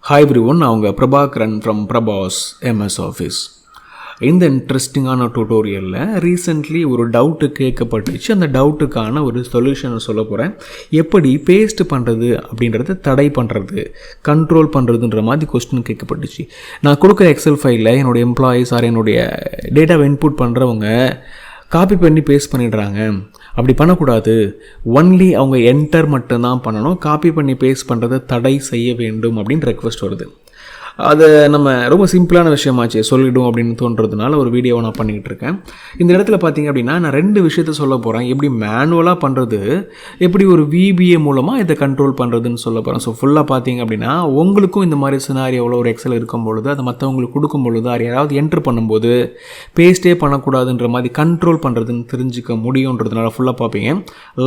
Hi everyone, நான் உங்கள் Prabhakaran from Prabas MS Office. இந்த இன்ட்ரெஸ்டிங்கான டியூட்டோரியலில் ரீசெண்ட்லி ஒரு டவுட்டு கேட்கப்பட்டுச்சு. அந்த டவுட்டுக்கான ஒரு சொல்யூஷனை சொல்ல போகிறேன். எப்படி பேஸ்ட் பண்ணுறது அப்படின்றத தடை பண்ணுறது, கண்ட்ரோல் பண்ணுறதுன்ற மாதிரி கொஸ்டின் கேட்கப்பட்டுச்சு. நான் கொடுக்குற எக்ஸல் ஃபைலில் என்னுடைய எம்ப்ளாயீஸ் ஆர் என்னுடைய டேட்டாவை இன்புட் பண்ணுறவங்க காப்பி பண்ணி பேஸ்ட் பண்ணிடுறாங்க. அப்படி பண்ணக்கூடாது. ஒன்லி அவங்க என்டர் மட்டும்தான் பண்ணணும். காப்பி பண்ணி பேஸ்ட் பண்ணுறதை தடை செய்ய வேண்டும் அப்படின்னு ரெக்வஸ்ட் வருது. அதை நம்ம ரொம்ப சிம்பிளான விஷயமாச்சு சொல்லிவிடும் அப்படின்னு தோன்றதுனால ஒரு வீடியோவை நான் பண்ணிக்கிட்டு இருக்கேன். இந்த இடத்துல பார்த்தீங்க அப்படின்னா நான் 2 விஷயத்த சொல்ல போகிறேன். எப்படி மேனுவலாக பண்ணுறது, எப்படி ஒரு VBA மூலமாக இதை கண்ட்ரோல் பண்ணுறதுன்னு சொல்ல போகிறேன். ஸோ ஃபுல்லாக பார்த்தீங்க அப்படின்னா உங்களுக்கும் இந்த மாதிரி சினாரியோவில் ஒரு எக்ஸல் இருக்கும் பொழுது அதை மற்றவங்களுக்கு கொடுக்கும் பொழுது அது யாராவது என்ட்ரு பண்ணும்போது பேஸ்ட்டே பண்ணக்கூடாதுன்ற மாதிரி கண்ட்ரோல் பண்ணுறதுன்னு தெரிஞ்சுக்க முடியுன்றதுனால ஃபுல்லாக பார்ப்பீங்க,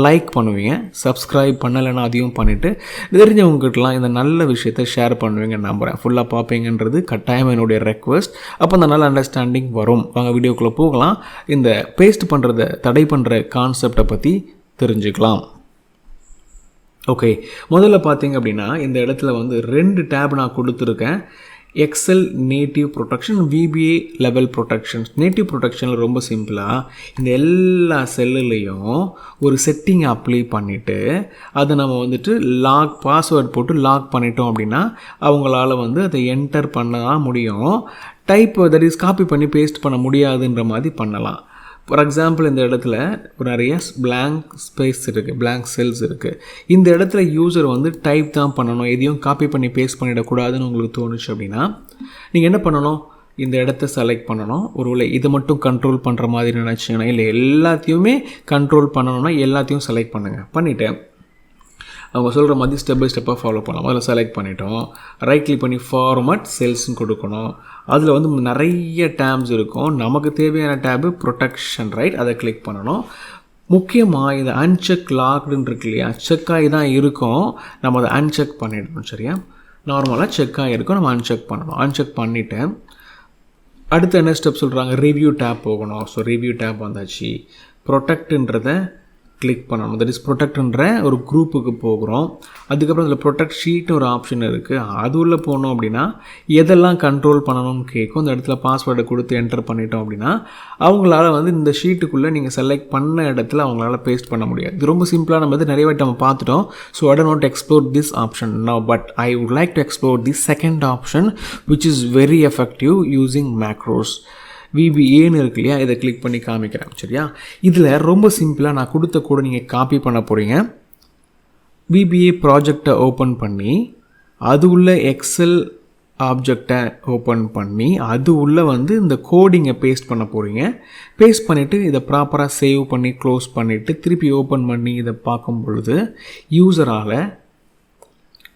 லைக் பண்ணுவீங்க, சப்ஸ்கிரைப் பண்ணலைன்னா அதையும் பண்ணிவிட்டு தெரிஞ்சவங்ககிட்டலாம் இந்த நல்ல விஷயத்தை ஷேர் பண்ணுவீங்க நம்புகிறேன். ஃபுல்லாக பார்ப்பீங்கன்றது கட்டாயம் என்னுடைய ரெக்வஸ்ட். அப்போ அந்த நல்ல அண்டர்ஸ்டாண்டிங் வரும். வாங்க வீடியோக்குள்ளே போகலாம். இந்த பேஸ்ட் பண்ணுறதை தடை பண்ணுற கான்செப்டை பற்றி தெரிஞ்சுக்கலாம். ஓகே, முதல்ல பார்த்தீங்க அப்படின்னா இந்த இடத்துல 2 டேப் நான் கொடுத்துருக்கேன். Excel native protection, VBA level protections. Native ப்ரொடெக்ஷனில் ரொம்ப சிம்பிளாக இந்த எல்லா செல்லுலேயும் ஒரு செட்டிங் அப்ளை பண்ணிவிட்டு அதை நம்ம லாக் பாஸ்வேர்ட் போட்டு லாக் பண்ணிட்டோம் அப்படின்னா அவங்களால அதை என்டர் பண்ண தான் முடியும். டைப் தட் இஸ் காப்பி பண்ணி பேஸ்ட் பண்ண முடியாதுன்ற மாதிரி பண்ணலாம். ஃபார் எக்ஸாம்பிள் இந்த இடத்துல ஒரு நிறைய பிளாங்க் ஸ்பேஸ் இருக்குது, பிளாங்க் செல்ஸ் இருக்குது. இந்த இடத்துல யூசர் டைப் தான் பண்ணணும், எதையும் காப்பி பண்ணி பேஸ்ட் பண்ணிடக்கூடாதுன்னு உங்களுக்கு தோணுச்சு அப்படின்னா நீங்கள் என்ன பண்ணணும், இந்த இடத்த செலக்ட் பண்ணணும். ஒருவேளை இதை மட்டும் கண்ட்ரோல் பண்ணுற மாதிரி நினச்சிங்கன்னா, இல்லை எல்லாத்தையுமே கண்ட்ரோல் பண்ணணும்னா எல்லாத்தையும் செலக்ட் பண்ணுங்கள். பண்ணிவிட்டு அவங்க சொல்கிற மாதிரி ஸ்டெப் பை ஸ்டெப்பாக ஃபாலோ பண்ணலாம். முதல்ல செலக்ட் பண்ணிட்டோம், ரைட் கிளிக் பண்ணி ஃபார்மட் செல்ஸ்ன்னு கொடுக்கணும். அதில் நிறைய டேப்ஸ் இருக்கும். நமக்கு தேவையான டேபு ப்ரொடெக்ஷன், ரைட், அதை கிளிக் பண்ணணும். முக்கியமாக இந்த அன்செக் லாக்டுன்னு இருக்கு இல்லையா, செக் ஆகி தான் இருக்கும், நம்ம அதை அன்செக் பண்ணிடணும். சரியா, நார்மலாக செக் ஆகிருக்கும், நம்ம அன்செக் பண்ணணும். அன்செக் பண்ணிவிட்டு அடுத்து என்ன ஸ்டெப் சொல்கிறாங்க, ரிவ்யூ டேப் போகணும். ஸோ ரிவ்யூ டேப் வந்தாச்சு. ப்ரொடெக்ட்ன்றதை கிளிக் பண்ணணும். தட் இஸ் ப்ரொடெக்ட்ன்ற ஒரு குரூப்புக்கு போகிறோம். அதுக்கப்புறம் அதில் ப்ரொடெக்ட் ஷீட் ஒரு ஆப்ஷன் இருக்குது. அது உள்ளே போனோம் அப்படின்னா எதெல்லாம் கண்ட்ரோல் பண்ணணும்னு கேட்கும். இந்த இடத்துல பாஸ்வேர்டை கொடுத்து என்டர் பண்ணிட்டோம் அப்படின்னா அவங்களால இந்த ஷீட்டுக்குள்ளே நீங்கள் செலக்ட் பண்ண இடத்துல அவங்களால பேஸ்ட் பண்ண முடியாது. இது ரொம்ப சிம்பிளாக நம்ம நிறைய வாட்டி நம்ம பார்த்துட்டோம். So I don't not explore this option now, but I would like to explore the second option which is very effective using macros. VBAன்னு இருக்கு இல்லையா, இதை கிளிக் பண்ணி காமிக்கிறேன். சரியா, இதில் ரொம்ப சிம்பிளாக நான் கொடுத்த கூட நீங்கள் காப்பி பண்ண போகிறீங்க. VBA ப்ராஜெக்டை ஓப்பன் பண்ணி அது உள்ள எக்ஸல் ஆப்ஜெக்டை ஓப்பன் பண்ணி அது உள்ளே இந்த கோடிங்கை பேஸ்ட் பண்ண போகிறீங்க. பேஸ்ட் பண்ணிவிட்டு இதை ப்ராப்பராக சேவ் பண்ணி க்ளோஸ் பண்ணிவிட்டு திருப்பி ஓப்பன் பண்ணி இதை பார்க்கும் பொழுது யூசரால்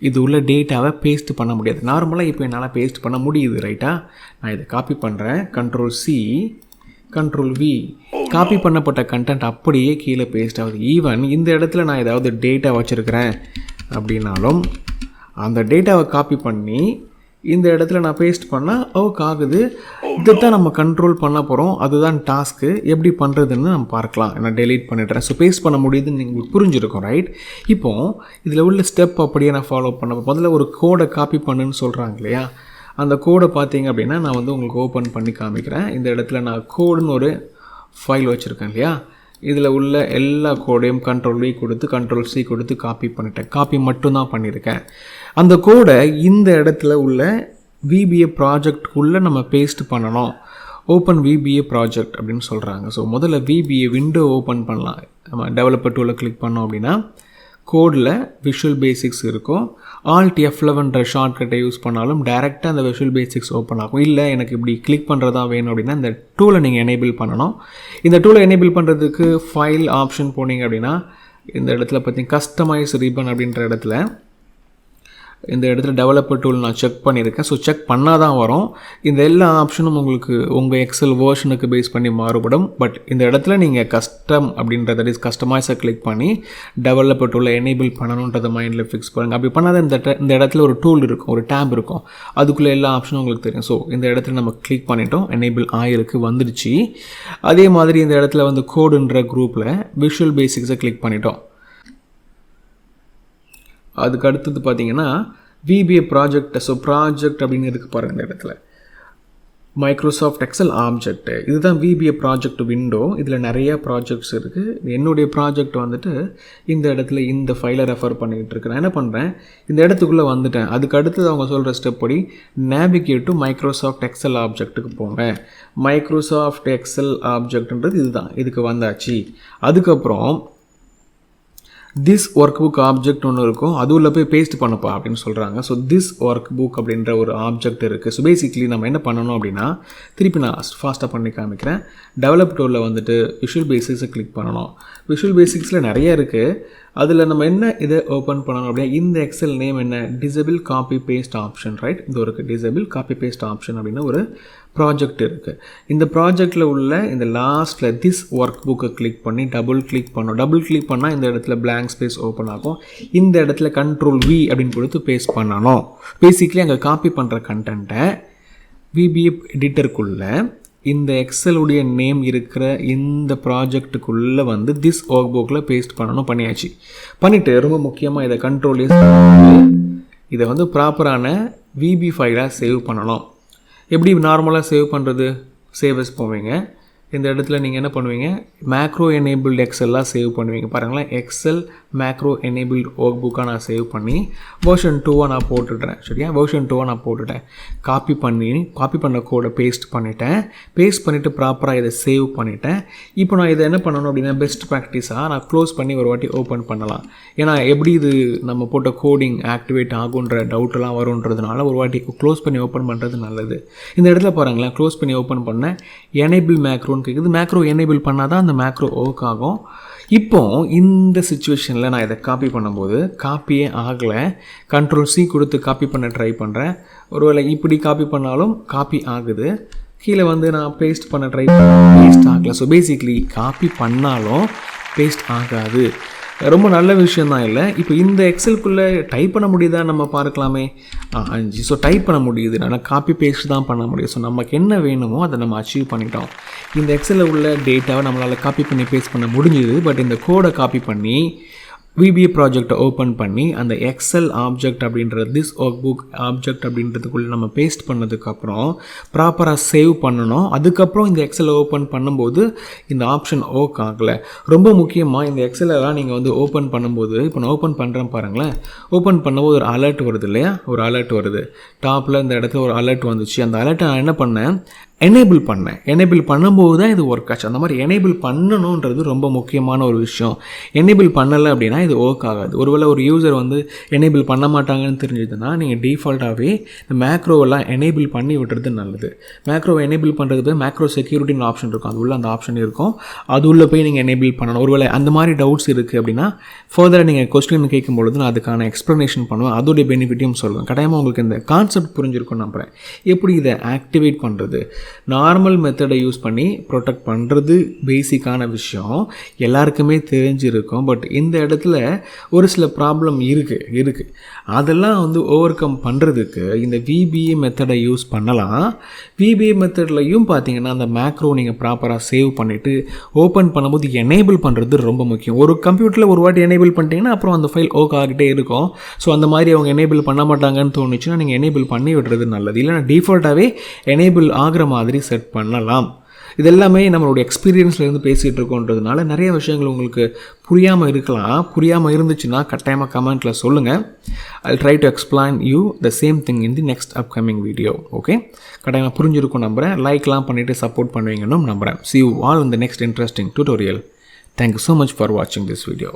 இது உள்ள டேட்டாவை பேஸ்ட் பண்ண முடியாது. நார்மலாக இப்போ என்னால் பேஸ்ட் பண்ண முடியுது, ரைட்டா. நான் இதை காப்பி பண்ணுறேன், Ctrl+C Ctrl+V. காப்பி பண்ணப்பட்ட கண்டென்ட் அப்படியே கீழே பேஸ்ட் ஆகுது. ஈவன் இந்த இடத்துல நான் ஏதாவது டேட்டா வச்சுருக்கிறேன் அப்படின்னாலும் அந்த டேட்டாவை காப்பி பண்ணி இந்த இடத்துல நான் பேஸ்ட் பண்ணால் ஆகுது. இதை தான் நம்ம கண்ட்ரோல் பண்ண போகிறோம். அதுதான் டாஸ்க்கு. எப்படி பண்ணுறதுன்னு நம்ம பார்க்கலாம். நான் டெலீட் பண்ணிடுறேன். ஸோ பேஸ்ட் பண்ண முடியுதுன்னு நீங்கள் புரிஞ்சுருக்கோம், ரைட். இப்போது இதில் உள்ள ஸ்டெப் அப்படியே நான் ஃபாலோ பண்ண முதல்ல ஒரு கோடை காப்பி பண்ணுன்னு சொல்கிறாங்க இல்லையா, அந்த கோடை பார்த்தீங்க அப்படின்னா நான் உங்களுக்கு ஓப்பன் பண்ணி காமிக்கிறேன். இந்த இடத்துல நான் கோடுன்னு ஒரு ஃபைல் வச்சுருக்கேன் இல்லையா, இதில் உள்ள எல்லா கோடையும் Ctrl+V கொடுத்து Ctrl+C கொடுத்து காப்பி பண்ணிட்டேன். காப்பி மட்டும்தான் பண்ணியிருக்கேன். அந்த கோடை இந்த இடத்துல உள்ள VBA ப்ராஜெக்டுக்குள்ளே நம்ம பேஸ்ட் பண்ணணும். ஓப்பன் VBA ப்ராஜெக்ட் அப்படின்னு சொல்கிறாங்க. ஸோ முதல்ல VBA விண்டோ ஓப்பன் பண்ணலாம். நம்ம டெவலப்பர் டூலை கிளிக் பண்ணோம் அப்படின்னா கோடில் விஷுவல் பேசிக்ஸ் இருக்கும். Alt F11ன்ற ஷார்ட்கட்டை யூஸ் பண்ணாலும் டைரெக்டாக அந்த விஷுவல் பேசிக்ஸ் ஓப்பன் ஆகும். இல்லை எனக்கு இப்படி கிளிக் பண்ணுறதா வேணும் அப்படின்னா இந்த டூலை நீங்கள் எனேபிள் பண்ணணும். இந்த டூலை எனேபிள் பண்ணுறதுக்கு ஃபைல் ஆப்ஷன் போனீங்க அப்படின்னா இந்த இடத்துல பார்த்தீங்கன்னா கஸ்டமைஸ் ரிப்பன் அப்படின்ற இடத்துல இந்த இடத்துல டெவலப்பர் டூல் நான் செக் பண்ணியிருக்கேன். ஸோ செக் பண்ணால் தான் வரும். இந்த எல்லா ஆப்ஷனும் உங்களுக்கு உங்கள் எக்ஸல் வேர்ஷனுக்கு பேஸ் பண்ணி மாறுபடும். பட் இந்த இடத்துல நீங்கள் கஸ்டம் அப்படின்றத இஸ் கஸ்டமைஸை கிளிக் பண்ணி டெவலப்பர் டூலை எனேபிள் பண்ணணுன்றதை மைண்டில் ஃபிக்ஸ் பண்ணுங்கள். அப்படி பண்ணாத இந்த இடத்துல ஒரு டூல் இருக்கும், ஒரு டேப் இருக்கும், அதுக்குள்ளே எல்லா ஆப்ஷனும் உங்களுக்கு தெரியும். ஸோ இந்த இடத்துல நம்ம கிளிக் பண்ணிட்டோம், எனேபிள் ஆகிருக்கு, வந்துடுச்சு. அதே மாதிரி இந்த இடத்துல கோடுன்ற குரூப்பில் விஷுவல் பேசிக்ஸை கிளிக் பண்ணிட்டோம். அதுக்கு அடுத்தது பார்த்திங்கன்னா VBA ப்ராஜெக்ட். ஸோ ப்ராஜெக்ட் அப்படின்னு இருக்குது பாருங்கள் இந்த இடத்துல, மைக்ரோசாஃப்ட் எக்ஸல் ஆப்ஜெக்ட். இதுதான் VBA ப்ராஜெக்ட் விண்டோ. இதில் நிறைய ப்ராஜெக்ட்ஸ் இருக்குது. என்னுடைய ப்ராஜெக்ட் வந்துட்டு இந்த இடத்துல இந்த ஃபைலை ரெஃபர் பண்ணிக்கிட்டு இருக்கேன். நான் என்ன பண்ணுறேன், இந்த இடத்துக்குள்ளே வந்துட்டேன். அதுக்கு அடுத்தது அவங்க சொல்கிற ஸ்டெப் படி நேவிகேட் டு மைக்ரோசாஃப்ட் எக்ஸல் ஆப்ஜெக்ட்டுக்கு போங்க. மைக்ரோசாஃப்ட் எக்ஸல் ஆப்ஜெக்ட்ன்றது இதுதான், இதுக்கு வந்தாச்சு. அதுக்கப்புறம் திஸ் ஒர்க் புக் ஆப்ஜெக்ட் ஒன்று இருக்கும், அது உள்ள போய் பேஸ்ட் பண்ணப்பா அப்படின்னு சொல்கிறாங்க. ஸோ திஸ் ஒர்க் புக் அப்படின்ற ஒரு ஆப்ஜெக்ட் இருக்குது. ஸோ பேசிக்லி நம்ம என்ன பண்ணணும் அப்படின்னா, திருப்பி நான் ஃபாஸ்ட்டாக பண்ணி காமிக்கிறேன். டெவலப் டூலில் வந்துட்டு விஷுவல் பேசிக்ஸை கிளிக் பண்ணணும். விஷுவல் பேசிக்ஸில் நிறைய இருக்குது. அதில் நம்ம என்ன இதை ஓப்பன் பண்ணணும் அப்படின்னா, இந்த எக்ஸல் நேம் என்ன, disable copy paste option, right? இது ஒரு டிசபிள் காப்பி பேஸ்ட் ஆப்ஷன் அப்படின்னு ஒரு ப்ராஜெக்ட் இருக்குது. இந்த ப்ராஜெக்டில் உள்ள இந்த லாஸ்ட்டில் திஸ் ஒர்க் புக்கை கிளிக் பண்ணி டபுள் கிளிக் பண்ணணும். டபுள் கிளிக் பண்ணால் இந்த இடத்துல பிளாங்க் ஸ்பேஸ் ஓப்பன் ஆகும். இந்த இடத்துல Ctrl+V அப்படின்னு கொடுத்து பேஸ்ட் பண்ணணும். பேசிக்லி அங்கே காப்பி பண்ணுற கண்டென்ட்டை VBA எடிட்டருக்குள்ளே இந்த எக்ஸலுடைய நேம் இருக்கிற இந்த ப்ராஜெக்ட்டுக்குள்ளே வந்து திஸ் ஒர்க் புக்கில் பேஸ்ட் பண்ணணும். பண்ணியாச்சு. பண்ணிவிட்டு ரொம்ப முக்கியமாக இதை Ctrl+S இதை வந்து ப்ராப்பரான VB ஃபைலாக சேவ் பண்ணணும். எப்படி நார்மலாக சேவ் பண்ணுறது, சேவஸ் போவீங்க. இந்த இடத்துல நீங்கள் என்ன பண்ணுவீங்க, மேக்ரோ எனேபிள்டு எக்ஸல்லாம் சேவ் பண்ணுவீங்க. பாருங்களேன், எக்ஸல் மேக்ரோ எனேபிள்டு ஒர்க் புக்காக நான் சேவ் பண்ணி வெர்ஷன் 2 நான் போட்டுட்டேன். சரியா, வெர்ஷன் 2 நான் போட்டுட்டேன். காப்பி பண்ண கோடை பேஸ்ட் பண்ணிட்டேன். பேஸ்ட் பண்ணிவிட்டு ப்ராப்பராக இதை சேவ் பண்ணிட்டேன். இப்போ நான் இதை என்ன பண்ணணும் அப்படின்னா, பெஸ்ட் ப்ராக்டிஸாக நான் க்ளோஸ் பண்ணி ஒரு வாட்டி ஓப்பன் பண்ணலாம். ஏன்னா எப்படி இது நம்ம போட்ட கோடிங் ஆக்டிவேட் ஆகுன்ற டவுட்டெல்லாம் வருன்றதுனால ஒரு வாட்டி க்ளோஸ் பண்ணி ஓப்பன் பண்ணுறது நல்லது. இந்த இடத்துல பாருங்களேன், க்ளோஸ் பண்ணி ஓப்பன் பண்ணேன். எனேபிள் மேக்ரோன்னு கேட்குது. மேக்ரோ எனேபிள் பண்ணால் தான் அந்த மேக்ரோ ஒர்க் ஆகும். இப்போது இந்த சுச்சுவேஷனில் நான் இதை காப்பி பண்ணும்போது காப்பியே ஆகலை. Ctrl+C கொடுத்து காப்பி பண்ண ட்ரை பண்ணுறேன். ஒருவேளை இப்படி காப்பி பண்ணாலும் காப்பி ஆகுது. கீழே வந்து நான் பேஸ்ட் பண்ண ட்ரை பண்ணேன், பேஸ்ட் ஆகலை. ஸோ பேசிக்லி காப்பி பண்ணாலும் பேஸ்ட் ஆகாது. ரொம்ப நல்ல விஷயந்தான் இல்லை. இப்போ இந்த எக்ஸலுக்குள்ளே டைப் பண்ண முடியுதா நம்ம பார்க்கலாமே. 5. ஸோ டைப் பண்ண முடியுது. ஆனால் காப்பி பேஸ்ட் தான் பண்ண முடியும். ஸோ நமக்கு என்ன வேணுமோ அதை நம்ம அச்சீவ் பண்ணிட்டோம். இந்த எக்ஸலில் உள்ள டேட்டாவை நம்மளால் காப்பி பண்ணி பேஸ்ட் பண்ண முடிஞ்சுது. பட் இந்த கோடை காப்பி பண்ணி VBA ப்ராஜெக்டை ஓப்பன் பண்ணி அந்த எக்ஸல் ஆப்ஜெக்ட் அப்படின்ற திஸ் ஒர்க் புக் ஆப்ஜெக்ட் அப்படின்றதுக்குள்ளே நம்ம பேஸ்ட் பண்ணதுக்கப்புறம் ப்ராப்பராக சேவ் பண்ணணும். அதுக்கப்புறம் இந்த எக்ஸலை ஓப்பன் பண்ணும்போது இந்த ஆப்ஷன் ஒர்க் ஆகலை. ரொம்ப முக்கியமாக இந்த எக்ஸலெல்லாம் நீங்கள் வந்து ஓப்பன் பண்ணும்போது, இப்போ நான் ஓப்பன் பண்ணுறேன் பாருங்களேன், ஓப்பன் பண்ணும்போது ஒரு அலர்ட் வருது இல்லையா, ஒரு அலர்ட் வருது டாப்பில். இந்த இடத்துல ஒரு அலர்ட் வந்துச்சு. அந்த அலர்ட்டை நான் என்ன பண்ணேன், எனேபிள் பண்ணும்போது தான் இது ஒர்க் ஆச்சு. அந்த மாதிரி எனேபிள் பண்ணணுன்றது ரொம்ப முக்கியமான ஒரு விஷயம். எனேபிள் பண்ணலை அப்படின்னா இது ஒர்க் ஆகாது. ஒருவேளை ஒரு யூசர் வந்து எனேபிள் பண்ண மாட்டாங்கன்னு தெரிஞ்சதுன்னா நீங்கள் டிஃபால்ட்டாகவே இந்த மேக்ரோவெல்லாம் எனேபிள் பண்ணி விட்டுறது நல்லது. மேக்ரோவை எனேபிள் பண்ணுறதுக்கு மேக்ரோ செக்யூரிட்டின்னு ஆப்ஷன் இருக்கும், அது உள்ள அந்த ஆப்ஷன் இருக்கும். அது உள்ளே போய் நீங்கள் எனேபிள் பண்ணணும். ஒருவேளை அந்த மாதிரி டவுட்ஸ் இருக்குது அப்படின்னா ஃபர்தராக நீங்கள் கொஸ்டின் கேட்கும்பொழுது நான் அதுக்கான எக்ஸ்ப்ளனேஷன் பண்ணுவேன், அதோடைய பெனிஃபிட்டையும் சொல்லுவேன். கட்டாயமாக உங்களுக்கு இந்த கான்செப்ட் புரிஞ்சிருக்கும்னு நம்புகிறேன். எப்படி இதை ஆக்டிவேட் பண்ணுறது, நார்மல் மெத்தடை யூஸ் பண்ணி ப்ரொடெக்ட் பண்ணுறது பேசிக்கான விஷயம், எல்லாருக்குமே தெரிஞ்சிருக்கும். பட் இந்த இடத்துல ஒரு சில ப்ராப்ளம் இருக்குது. அதெல்லாம் வந்து ஓவர் கம் பண்ணுறதுக்கு இந்த VBA மெத்தடை யூஸ் பண்ணலாம். VBA மெத்தட்லையும் பார்த்தீங்கன்னா அந்த மேக்ரோ நீங்கள் ப்ராப்பராக சேவ் பண்ணிவிட்டு ஓப்பன் பண்ணும்போது எனேபிள் பண்ணுறது ரொம்ப முக்கியம். ஒரு கம்ப்யூட்டரில் ஒரு வாட்டி எனேபிள் பண்ணிட்டீங்கன்னா அப்புறம் அந்த ஃபைல் ஒர்க் ஆகிட்டே இருக்கும். ஸோ அந்த மாதிரி அவங்க எனேபிள் பண்ண மாட்டாங்கன்னு தோணுச்சுன்னா நீங்கள் எனேபிள் பண்ணி விடுறது நல்லது. இல்லைனா டிஃபால்ட்டாகவே எனேபிள் ஆகிற மாதிரி செட் பண்ணலாம். இதெல்லாமே நம்மளுடைய எக்ஸ்பீரியன்ஸ்லேருந்து பேசிகிட்டு இருக்கோன்றதுனால நிறைய விஷயங்கள் உங்களுக்கு புரியாமல் இருக்கலாம். புரியாமல் இருந்துச்சுன்னா கட்டாயமாக கமெண்ட்டில் சொல்லுங்கள். I'll try to explain you the same thing in the next upcoming video. Okay, கட்டாயமாக புரிஞ்சிருக்கும் நம்புகிறேன். லைக்லாம் பண்ணிவிட்டு சப்போர்ட் பண்ணுவீங்கன்னு நம்புகிறேன். See you all in the next interesting tutorial. Thank you so much for watching this video.